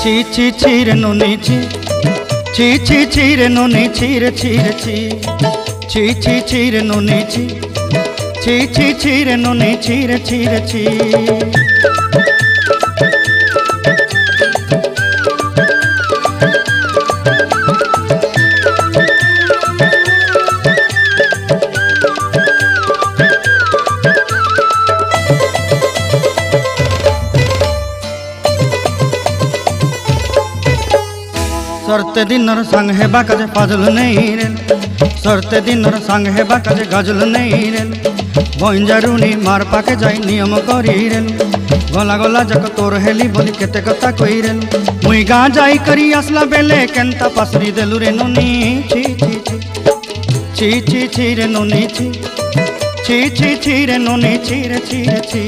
ছি ছি ছি রে নুনি ছি ছি ছি ছি রে নুনি ছি রে ছি রে ছি ছি ছি ছি রে নুনি ছি ছি ছি ছি রে নুনি ছি রে ছি রে ছি। सरते दिनर संग हेबा काजे फाजल नहीं रेल सरते दिनर संग हेबा काजे गजल नहीं रेल बंजारुनी मार पाके जाई नियम करी रेल गला गला जक तोर हेली बोली केते कथा कई रेल मुई गा जाई करी आसला बेले केंता पासरी देलु रे नुनी छी छी छी छी छी रे नुनी छी छी छी छी रे नुनी छी रे छी रे छी।